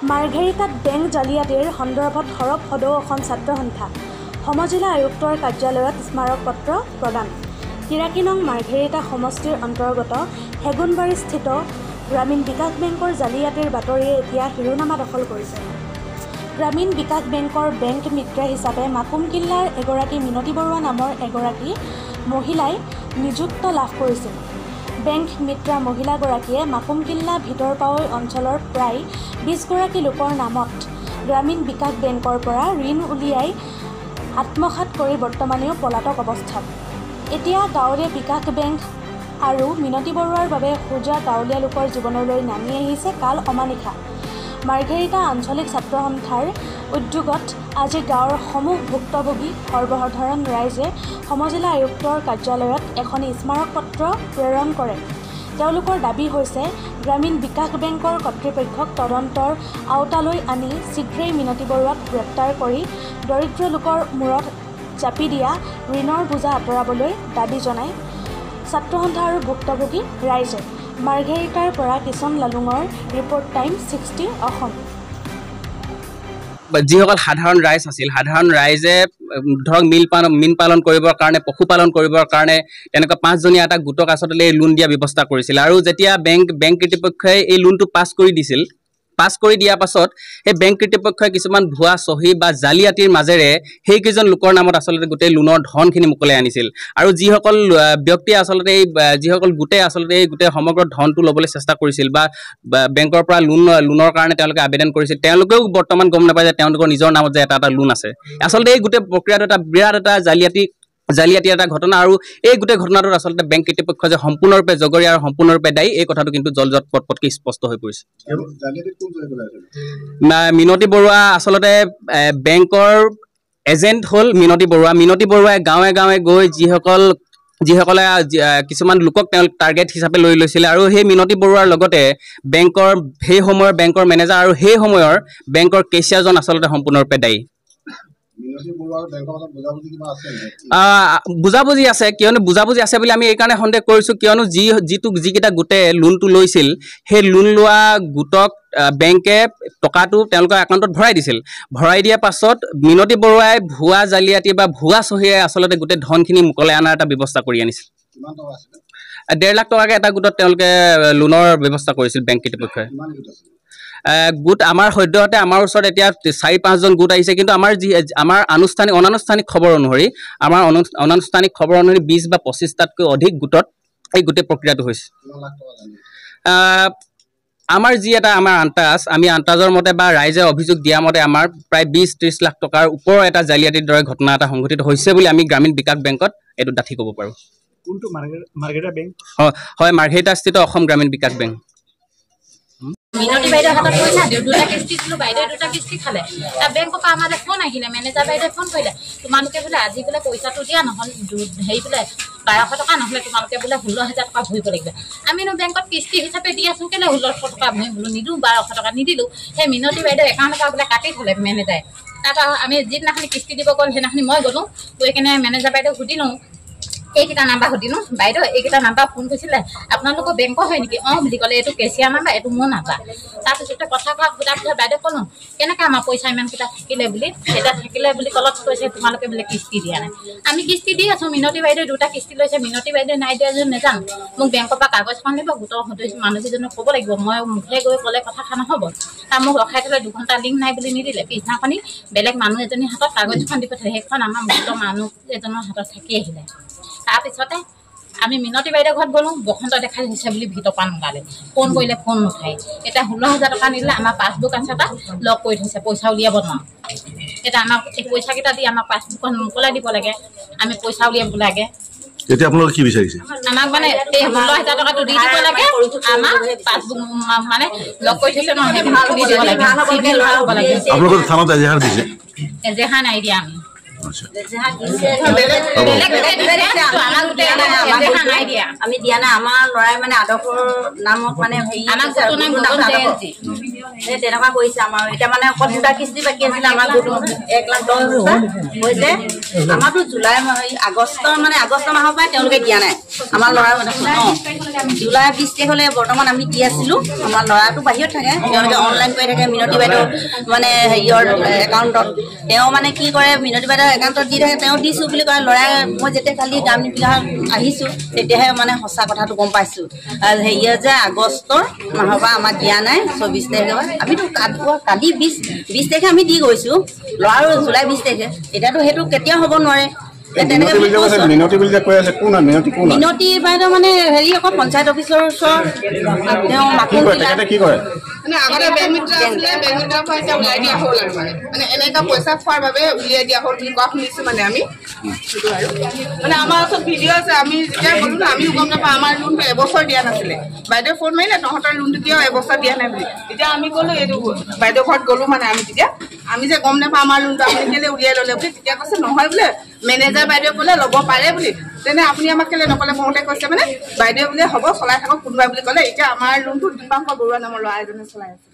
মাৰ্ঘেৰিটাত বেংক জালিয়াতিৰ সন্দৰ্ভত সৰব সদৌ অসম ছাত্ৰ সন্থা সমজিলা আয়ুক্তৰ কাৰ্যালয়ত স্মাৰক পত্ৰ প্ৰদান। ৮৩ নং মাৰ্ঘেৰিটা সমষ্টিৰ অন্তৰ্গত হেগুনবাৰীস্থিত গ্ৰামীণ বিকাশ বেংকৰ জালিয়াতিৰ বাতৰিয়ে এতিয়া শিৰোনামা দখল কৰিছে। গ্ৰামীণ বিকাশ বেংকৰ বেংক মিত্ৰ হিচাপে মাকুম কিল্লাৰ এগৰাকী মিনতী বৰুৱা নামৰ এগৰাকী মহিলাই নিযুক্ত লাভ কৰিছিল। বেংক মিত্ৰা মহিলাগৰাকীয়ে মাকুম কিল্লা ভিতৰপাৱৈ অঞ্চলৰ প্ৰায় ২০ গৰাকী লোকৰ নামত গ্ৰামীণ বিকাশ বেংকৰ পৰা ঋণ উলিয়াই আত্মসাৎ কৰি বৰ্তমানেও পলাতক অৱস্থাত। এতিয়া গাঁৱলীয়া বিকাশ বেংক আৰু মিনতী বৰুৱাৰ বাবে খোজা গাঁৱলীয়া লোকৰ জীৱনলৈ নামি আহিছে কাল অমানিশা। মাৰ্ঘেৰিটা আঞ্চলিক ছাত্ৰ সন্থাৰ উদ্যোগত আজি গাঁৱৰ সমূহ ভুক্তভোগী সৰ্বসাধাৰণ ৰাইজে সমজিলা আয়ুক্তৰ কাৰ্যালয়ত এখন স্মাৰক পত্ৰ প্ৰেৰণ কৰে। তেওঁলোকৰ দাবী হৈছে গ্ৰামীণ বিকাশ বেংকৰ কৰ্তৃপক্ষক তদন্তৰ আওতালৈ আনি শীঘ্ৰেই মিনতী বৰুৱাক গ্ৰেপ্তাৰ কৰি দৰিদ্ৰ লোকৰ মূৰত চাপি দিয়া ঋণৰ বোজা আঁতৰাবলৈ দাবী জনায় ছাত্ৰ সন্থা আৰু ভুক্তভোগী ৰাইজে। মাৰ্ঘেৰিটাৰ পৰা কিষণ লালুঙৰ ৰিপৰ্ট টাইম 60 অসম। যিসকল সাধাৰণ ৰাইজ আছিল, সাধাৰণ ৰাইজে ধৰক মীন পালন কৰিবৰ কাৰণে, পশুপালন কৰিবৰ কাৰণে তেনেকুৱা 5জনীয়া এটা গোটক আচলতে এই লোন দিয়া ব্যৱস্থা কৰিছিল। আৰু যেতিয়া বেংক কৰ্তৃপক্ষই এই লোনটো পাছ কৰি দিয়াৰ পাছত সেই বেংক কৰ্তৃপক্ষই কিছুমান ভুৱা চহী বা জালিয়াতিৰ মাজেৰে সেইকেইজন লোকৰ নামত আচলতে গোটেই লোনৰ ধনখিনি মোকলাই আনিছিল। আৰু যিসকল ব্যক্তিয়ে আচলতে যিসকল গোটে আচলতে এই গোটেই সমগ্ৰ ধনটো ল'বলৈ চেষ্টা কৰিছিল বা বেংকৰ পৰা লোনৰ কাৰণে তেওঁলোকে আবেদন কৰিছিল, তেওঁলোকেও বৰ্তমান গম নাপায় যে তেওঁলোকৰ নিজৰ নামত যে এটা লোন আছে। আচলতে এই গোটেই প্ৰক্ৰিয়াটো এটা বিৰাট এটা জালিয়াতি এটা ঘটনা। আৰু এই গোটেই ঘটনাটোত আচলতে বেংক কৰ্তৃপক্ষ যে সম্পূৰ্ণৰূপে জগৰীয়া আৰু সম্পূৰ্ণৰূপে দায়ী, এই কথাটো কিন্তু জলজট পটপটকে স্পষ্ট হৈ পৰিছে। মিনতী বৰুৱা আচলতে বেংকৰ এজেণ্ট হ'ল মিনতী বৰুৱা। মিনতী বৰুৱাই গাঁৱে গাঁৱে গৈ যিসকলে কিছুমান লোকক তেওঁলোক টাৰ্গেট হিচাপে লৈ লৈছিলে আৰু সেই মিনতী বৰুৱাৰ লগতে সেই সময়ৰ বেংকৰ মেনেজাৰ আৰু সেই সময়ৰ বেংকৰ কেচিয়াৰজন আচলতে সম্পূৰ্ণৰূপে দায়ী। বুজাবুজি আছে, কিয়নো বুজাবুজি আছে বুলি আমি এইকাৰণে সন্দেহ কৰিছোঁ, কিয়নো যিকেইটা গোটে লোনটো লৈছিল সেই লোন লোৱা গোটক বেংকে টকাটো তেওঁলোকৰ একাউণ্টত ভৰাই দিছিল। ভৰাই দিয়াৰ পাছত মিনতী বৰুৱাই ভুৱা জালিয়াতি বা ভুৱা চহীয়ে আচলতে গোটেই ধনখিনি মোকলাই অনাৰ এটা ব্যৱস্থা কৰি আনিছিল। ১.৫ লাখ টকাকৈ এটা গোটত তেওঁলোকে লোনৰ ব্যৱস্থা কৰিছিল বেংক কৰ্তৃপক্ষই। গোট আমাৰ সদ্যহতে আমাৰ ওচৰত এতিয়া ৪-৫জন গোট আহিছে, কিন্তু আমাৰ অনানুষ্ঠানিক খবৰ অনুসৰি ২০ বা ২৫টাতকৈ অধিক গোটত এই গোটেই প্ৰক্ৰিয়াটো হৈছে। আমাৰ আন্তাজৰ মতে বা ৰাইজে অভিযোগ দিয়া মতে আমাৰ প্ৰায় ২০-৩০ লাখ টকাৰ ওপৰৰ এটা জালিয়াতিৰ দৰে ঘটনা এটা সংঘটিত হৈছে বুলি আমি গ্ৰামীণ বিকাশ বেংকত এইটো ডাঠি ক'ব পাৰোঁ। কোনটো মাৰ্ঘেৰিটা বেংক? হয়, মাৰ্ঘেৰিটাস্থিত অসম গ্ৰামীণ বিকাশ বেংক। মিনতী বাইদেউ হাতত পইচা দিওঁ, 2টা কিস্তি দিলোঁ, বাইদেউ 2টা কিস্তি খালে। তাৰ বেংকৰ পৰা আমালৈ ফোন আহিলে, মেনেজাৰ বাইদেৱে ফোন কৰিলে, তোমালোকে বোলে আজি বোলে পইচাটো দিয়া নহ'ল, হেৰি বোলে ১২০০ টকা নহ'লে তোমালোকে বোলে ১৬,০০০ টকা ভৰিব লাগিব। আমিনো বেংকত কিস্তি হিচাপে দি আছোঁ, কেলৈ ১৬০০ টকা ভৰিম বোলো, নিদিওঁ ১২০০ টকা নিদিলোঁ। সেই মিনতী বাইদেউ একাউণ্টৰ পৰা বোলে কাটি থ'লে মেনেজাৰে। তাৰপৰা আমি যিদিনাখনি কিস্তি দিব গ'ল সেইদিনাখনি মই গ'লোঁ, গৈ কিনে মেনেজাৰ বাইদেউ সুধিলোঁ, এইকেইটা নাম্বাৰ সুধিলোঁ, বাইদেউ এইকেইটা নাম্বাৰ ফোন কৰিছিলে, আপোনালোকৰ বেংকৰ হয় নেকি? অঁ বুলি ক'লে, এইটো কেচিয়াৰ নাম্বাৰ, এইটো মোৰ নাম্বাৰ। তাৰপিছতে কথা কোৱা সোধাৰ পিছত বাইদেউ ক'লোঁ, কেনেকৈ আমাৰ পইচা ইমানকেইটা থাকিলে বুলি। এতিয়া থাকিলে বুলি ক'লত কৈছে তোমালোকে বোলে কিস্তি দিয়া নাই। আমি কিস্তি দি আছোঁ, মিনতী বাইদেউ 2টা কিস্তি লৈছে, মিনতী বাইদেউ নাই দিয়া যদি নেজানো। মোক বেংকৰ পৰা কাগজখন দিব, গোটৰ সদস্য মানুহকেইজনক ক'ব লাগিব, মই মুখে গৈ ক'লে কথা নহ'ব। তাৰ মোক ৰখাই থ'লে 2 ঘণ্টা লিংক নাই বুলি নিদিলে। পিছদিনাখনি বেলেগ মানুহ এজনীৰ হাতত কাগজখন দি পঠিয়ালে, সেইখন আমাৰ গোটৰ মানুহ এজনৰ হাতত থাকি আহিলে। তাৰপিছতে আমি মিনতী বাইদেউ ঘৰত গ'লোঁ, বসন্ত দেখা দিছে বুলি ভিতৰ পৰা নোলালে, ফোন কৰিলে ফোন নুঠায়। এতিয়া 16,000 টকা নিদিলে, আমাৰ পাছবুক আছে তাত লক কৰি থৈছে, পইচা উলিয়াব নোৱাৰোঁ। এতিয়া আমাক এই পইচাকেইটা দি আমাক পাছবুকখন মোকলাই দিব লাগে, আমি পইচা উলিয়াব লাগে। এতিয়া আপোনালোকে কি বিচাৰিছে? আমাক মানে এই 16,000 টকাটো দি দিব লাগে, আমাক পাছবুক মানে লক কৰি থৈছে নহয়, সেইবিলাক দি দিব লাগে, চিভিল ভাল হ'ব লাগে। আপোনালোকৰ থানাত এজাহাৰ দিছে? এজাহাৰ নাই দিয়া আমি। আমি দিয়া নাই, আমাৰ ল'ৰাই মানে আদৰ্শৰ নামত মানে তেনেকুৱা কৰিছে আমাৰ। এতিয়া মানে অকল 2টা কিস্তি বাকী আছিলে, আমাৰ 1,10,000 হৈছে। আমাৰতো জুলাই আগষ্ট মাহৰ পৰাই তেওঁলোকে দিয়া নাই আমাৰ ল'ৰাই মানে। জুলাই 20 তাৰিখলৈ বৰ্তমান আমি দি আছিলোঁ আমাৰ ল'ৰাটো বাহিৰত থাকে তেওঁলোকে অনলাইন কৰি থাকে মিনতি বাইদেউ মানে হেৰিয়ৰ একাউণ্টত তেওঁ মানে কি কৰে মিনতি বাইদেউৰ একাউণ্টত দি থাকে তেওঁ দিছোঁ বুলি কয় ল'ৰাই মই যেতিয়া কালি গ্ৰামীণ বিকাশত আহিছোঁ তেতিয়াহে মানে সঁচা কথাটো গম পাইছোঁ আৰু হেৰিয়ে যে আগষ্টৰ মাহৰ পৰা আমাক দিয়া নাই 24 তাৰিখে আমিতো কালি 20 তাৰিখে আমি দি গৈছোঁ ল'ৰাৰো জুলাই 20 তাৰিখে এতিয়াতো সেইটো কেতিয়াও হ'ব নোৱাৰে মিনতি বাইদেউ মানে হেৰি আকৌ পঞ্চায়ত অফিচৰ ওচৰত তেওঁ কি কৰে মানে আগতে বেংক মিত্ৰ আছিলে বেংক মিত্ৰৰ পইচা উলিয়াই দিয়া হ'ল আৰু মানে এনেকুৱা পইচা খোৱাৰ বাবে উলিয়াই দিয়া হ'ল বুলি কোৱা শুনিছোঁ মানে আমি সেইটো আৰু মানে আমাৰ ওচৰত ভিডিঅ' আছে আমি যেতিয়া গ'লো না আমিও গম নাপাওঁ আমাৰ লোনটো এবছৰ দিয়া নাছিলে বাইদেউ ফোন মাৰিলে তহঁতৰ লোনটো কিয় এবছৰ দিয়া নাই বুলি তেতিয়া আমি ক'লো এইটো বাইদেউ ঘৰত গ'লো মানে আমি তেতিয়া আমি যে গম নাপাওঁ আমাৰ লোনটো আপুনি কেলে উলিয়াই ল'লে বুলি তেতিয়া কৈছে নহয় বোলে মেনেজাৰ বাইদেউ ক'লে ল'ব পাৰে বুলি তেনে আপুনি আমাক কেলে নক'লে বহুতে কৈছে মানে বাইদেউ বোলে হ'ব চলাই থাকক কোনোবাই বুলি ক'লে এতিয়া আমাৰ লোনটো দীপাংকৰ বৰুৱা নামৰ ল'ৰা এজনে চলাই আছে